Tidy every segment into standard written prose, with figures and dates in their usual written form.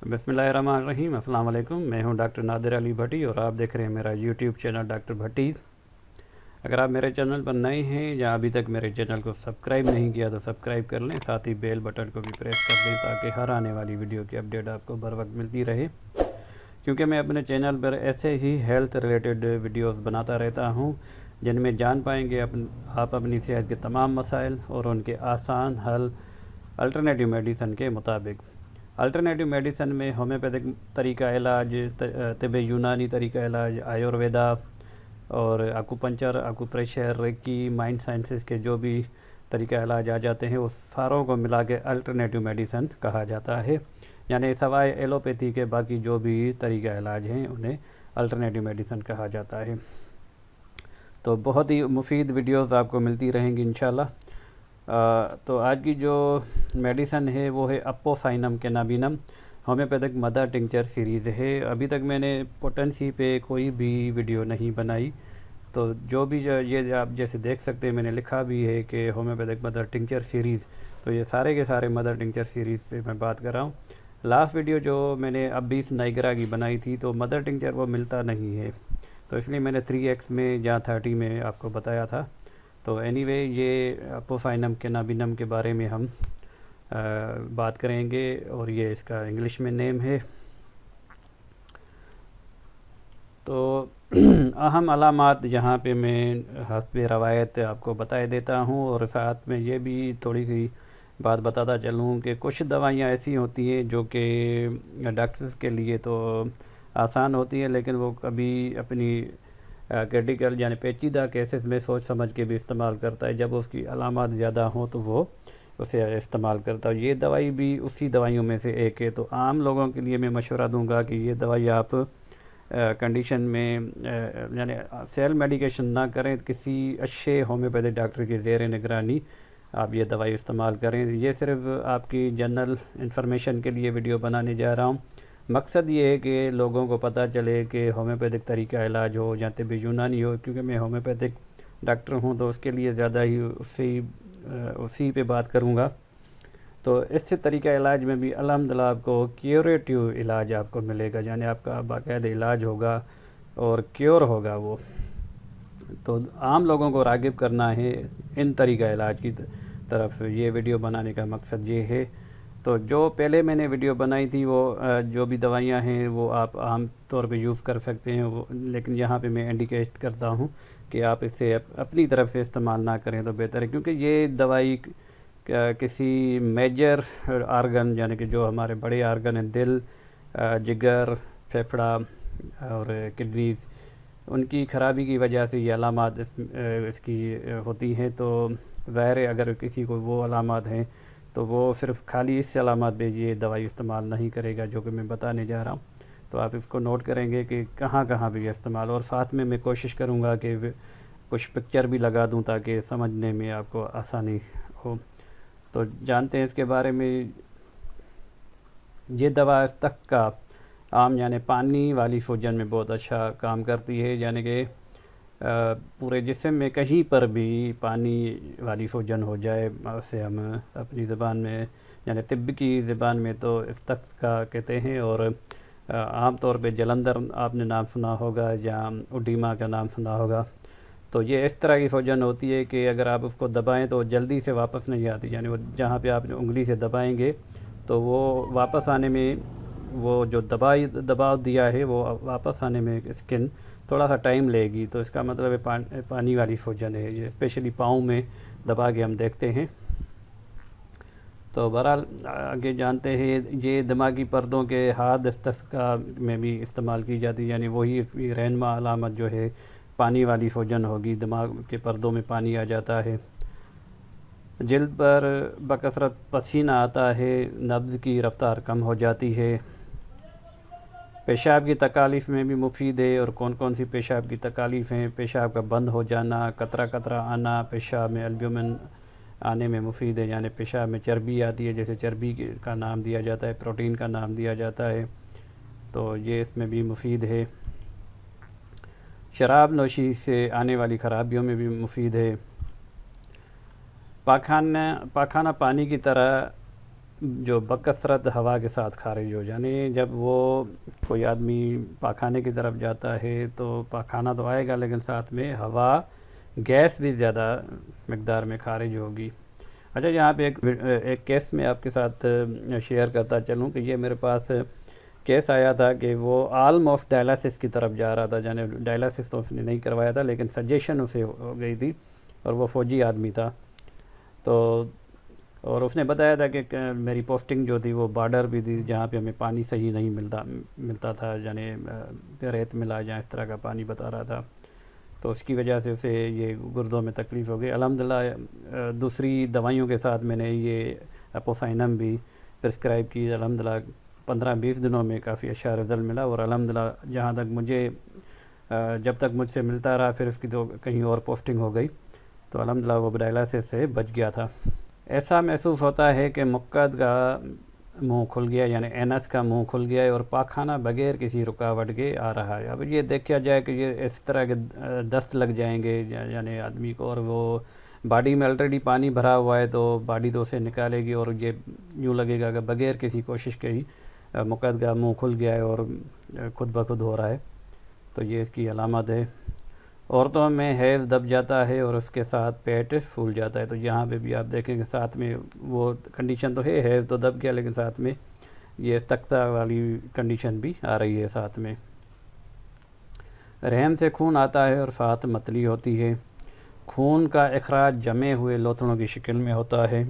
बिस्मिल्लाहिर्रहमानिर्रहीम। अस्सलाम वालेकुम। मैं हूं डॉक्टर नादिर अली भट्टी और आप देख रहे हैं मेरा यूट्यूब चैनल डॉक्टर भट्टी। अगर आप मेरे चैनल पर नए हैं या अभी तक मेरे चैनल को सब्सक्राइब नहीं किया तो सब्सक्राइब कर लें, साथ ही बेल बटन को भी प्रेस कर दें ताकि हर आने वाली वीडियो की अपडेट आपको बर वक्त मिलती रहे। क्योंकि मैं अपने चैनल पर ऐसे ही हेल्थ रिलेटेड वीडियोस बनाता रहता हूं जिनमें जान पाएंगे आप अपनी सेहत के तमाम मसाइल और उनके आसान हल अल्टरनेटिव मेडिसन के मुताबिक। अल्टरनेटिव मेडिसन में होम्योपैथिक तरीका इलाज, तिब यूनानी तरीका इलाज, आयुर्वेदा और आकुपंचर, आकुप्रेशर, रेकी, माइंड साइंसेस के जो भी तरीका इलाज आ जाते हैं उस सारों को मिला के अल्टरनेटिव मेडिसन कहा जाता है। यानी सवाए एलोपैथी के बाकी जो भी तरीका इलाज हैं उन्हें अल्टरनेटिव मेडिसन कहा जाता है। तो बहुत ही मुफीद वीडियोस आपको मिलती रहेंगी इंशाल्लाह। तो आज की जो मेडिसन है वो है अपोसाइनम कैनाबिनम होम्योपैथिक मदर टिंचर सीरीज़ है। अभी तक मैंने पोटेंसी पे कोई भी वीडियो नहीं बनाई, तो जो भी ये आप जैसे देख सकते हैं मैंने लिखा भी है कि होम्योपैथिक मदर टिंचर सीरीज़, तो ये सारे के सारे मदर टिंचर सीरीज़ पे मैं बात कर रहा हूँ। लास्ट वीडियो जो मैंने अब 20 नाइगरा की बनाई थी तो मदर टिंचर वो मिलता नहीं है, तो इसलिए मैंने 3x में या 30 में आपको बताया था। तो एनीवे ये अपोसाइनम कैनाबिनम के बारे में हम बात करेंगे और ये इसका इंग्लिश में नेम है। तो अहम अलामात यहाँ पे मैं हस्ब रवायत आपको बताए देता हूँ और साथ में ये भी थोड़ी सी बात बताता चलूँ कि कुछ दवाइयाँ ऐसी होती हैं जो कि डॉक्टर्स के लिए तो आसान होती है लेकिन वो कभी अपनी क्रिटिकल यानी पेचीदा केसेस में सोच समझ के भी इस्तेमाल करता है। जब उसकी अलामात ज़्यादा हों तो वो उसे इस्तेमाल करता है। ये दवाई भी उसी दवाइयों में से एक है। तो आम लोगों के लिए मैं मशवरा दूंगा कि ये दवाई आप कंडीशन में यानी सेल्फ मेडिकेशन ना करें, किसी अच्छे होम्योपैथिक डॉक्टर की ज़ेर निगरानी आप ये दवाई इस्तेमाल करें। ये सिर्फ आपकी जनरल इंफॉर्मेशन के लिए वीडियो बनाने जा रहा हूँ। मकसद ये है कि लोगों को पता चले कि होम्योपैथिक तरीका इलाज हो या तिब यूनानी हो, क्योंकि मैं होम्योपैथिक डॉक्टर हूँ तो उसके लिए ज़्यादा ही उसी पे बात करूँगा। तो इस तरीका इलाज में भी अल्हम्दुलिल्लाह आपको क्यूरेटिव इलाज आपको मिलेगा, यानी आपका बाकायदा इलाज होगा और क्योर होगा वो। तो आम लोगों को राग़िब करना है इन तरीका इलाज की तरफ, ये वीडियो बनाने का मकसद ये है। तो जो पहले मैंने वीडियो बनाई थी वो जो भी दवाइयाँ हैं वो आप आम तौर पे यूज़ कर सकते हैं वो, लेकिन यहाँ पे मैं इंडिकेट करता हूँ कि आप इसे अपनी तरफ से इस्तेमाल ना करें तो बेहतर है, क्योंकि ये दवाई किसी मेजर आर्गन यानी कि जो हमारे बड़े आर्गन हैं, दिल, जिगर, फेफड़ा और किडनीज, उनकी ख़राबी की वजह से ये अलामात इसकी होती हैं। तो ज़ाहिर है अगर किसी को वो अलामात हैं तो वो सिर्फ खाली इस अलामात पे ये दवाई इस्तेमाल नहीं करेगा जो कि मैं बताने जा रहा हूँ। तो आप इसको नोट करेंगे कि कहाँ कहाँ भी इस्तेमाल, और साथ में मैं कोशिश करूँगा कि कुछ पिक्चर भी लगा दूँ ताकि समझने में आपको आसानी हो। तो जानते हैं इसके बारे में। ये दवा तक का आम यानी पानी वाली सूजन में बहुत अच्छा काम करती है, यानी कि पूरे जिस्म में कहीं पर भी पानी वाली सूजन हो जाए उसे हम अपनी ज़बान में यानी तिब्ब की ज़बान में तो इस्तख्त का कहते हैं। और आम तौर पे जलंधर आपने नाम सुना होगा या उडीमा का नाम सुना होगा। तो ये इस तरह की सूजन होती है कि अगर आप उसको दबाएं तो जल्दी से वापस नहीं आती, यानी वो जहाँ पे आपने उंगली से दबाएंगे तो वो वापस आने में, वो जो दबाव दिया है वो वापस आने में स्किन थोड़ा सा टाइम लेगी। तो इसका मतलब है पानी वाली सूजन है। ये स्पेशली पाँव में दबा के हम देखते हैं। तो बहरहाल आगे जानते हैं ये दिमागी पर्दों के हाथ दस्तका में भी इस्तेमाल की जाती है, यानी वही इसकी रहनुमा अलामत जो है पानी वाली सूजन होगी, दिमाग के पर्दों में पानी आ जाता है। जिल्द पर बकसरत पसीना आता है, नब्ज़ की रफ्तार कम हो जाती है। पेशाब की तकालीफ़ में भी मुफीद है। और कौन कौन सी पेशाब की तकालीफ़ हैं? पेशाब का बंद हो जाना, कतरा कतरा आना, पेशाब में एल्ब्यूमिन आने में मुफीद है, यानी पेशाब में चर्बी आती है, जैसे चर्बी का नाम दिया जाता है, प्रोटीन का नाम दिया जाता है, तो ये इसमें भी मुफीद है। शराब नोशी से आने वाली ख़राबियों में भी मुफीद है। पाखाना पानी की तरह جو بکثرت ہوا کے ساتھ خارج ہو، یعنی جب وہ کوئی آدمی پاخانے کی طرف جاتا ہے تو پاخانہ تو آئے گا لیکن ساتھ میں ہوا گیس بھی زیادہ مقدار میں خارج ہوگی۔ اچھا، یہاں پہ ایک کیس میں آپ کے ساتھ شیئر کرتا چلوں کہ یہ میرے پاس کیس آیا تھا کہ وہ آلموسٹ ڈائلسس کی طرف جا رہا تھا، یعنی ڈائلسس تو اس نے نہیں کروایا تھا لیکن سجیشن اسے ہو گئی تھی، اور وہ فوجی آدمی تھا۔ تو اور اس نے بتایا تھا کہ میری پوسٹنگ جو تھی وہ بارڈر بھی تھی جہاں پہ ہمیں پانی صحیح نہیں ملتا تھا، یعنی ریت ملا جہاں اس طرح کا پانی بتا رہا تھا، تو اس کی وجہ سے اسے یہ گردوں میں تکلیف ہو گئی۔ الحمدللہ دوسری دوائیوں کے ساتھ میں نے یہ اپوسائنم بھی پرسکرائب کی، الحمدللہ 15-20 دنوں میں کافی اچھا رزلٹ ملا، اور الحمدللہ جہاں تک مجھے جب تک مجھ سے ملتا رہا پھر اس کی تو کہیں اور پوسٹنگ ہو گئی، تو الحمدللہ وہ ڈائلسس سے بچ گیا تھا۔ ایسا محسوس ہوتا ہے کہ مقعد کا منہ کھل گیا، یعنی اینس کا منہ کھل گیا ہے اور پاخانہ بغیر کسی رکاوٹ کے آ رہا ہے۔ اب یہ دیکھا جائے کہ یہ اس طرح کے دست لگ جائیں گے یعنی آدمی کو، اور وہ باڈی میں آلریڈی پانی بھرا ہوا ہے تو باڈی تو اسے نکالے گی، اور یہ یوں لگے گا کہ بغیر کسی کوشش کے ہی مقعد کا منہ کھل گیا ہے اور خود بخود ہو رہا ہے، تو یہ اس کی علامت ہے۔ عورتوں میں حیض دب جاتا ہے اور اس کے ساتھ پیٹ پھول جاتا ہے، تو یہاں پہ بھی آپ دیکھیں کہ ساتھ میں وہ کنڈیشن تو ہے، حیض تو دب گیا لیکن ساتھ میں یہ تختہ والی کنڈیشن بھی آ رہی ہے ساتھ میں۔ رحم سے خون آتا ہے اور ساتھ متلی ہوتی ہے۔ خون کا اخراج جمے ہوئے لوتھڑوں کی شکل میں ہوتا ہے۔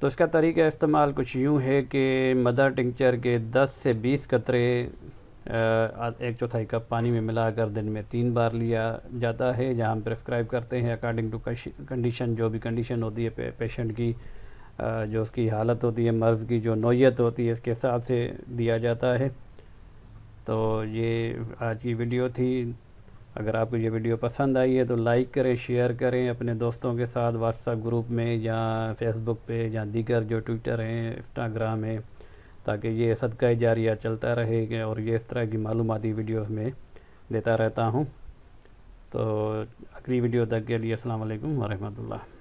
تو اس کا طریقہ استعمال کچھ یوں ہے کہ مدر ٹنکچر کے 10 سے 20 قطرے 1/4 کپ پانی میں ملا کر دن میں 3 بار لیا جاتا ہے، جہاں ہم پرسکرائب کرتے ہیں اکارڈنگ ٹو کنڈیشن، جو بھی کنڈیشن ہوتی ہے پیشنٹ کی، جو اس کی حالت ہوتی ہے مرض کی، جو نوعیت ہوتی ہے اس کے حساب سے دیا جاتا ہے۔ تو یہ آج کی ویڈیو تھی۔ اگر آپ کو یہ ویڈیو پسند آئی ہے تو لائک کریں، شیئر کریں اپنے دوستوں کے ساتھ واٹس ایپ گروپ میں یا فیس بک پہ یا دیگر جو ٹویٹر ہیں، انسٹاگرام ہے، تاکہ یہ صدقہ جاریہ چلتا رہے گا، اور یہ اس طرح کی معلوماتی ویڈیوز میں دیتا رہتا ہوں۔ تو اگلی ویڈیو تک کے لیے السلام علیکم ورحمۃ اللہ۔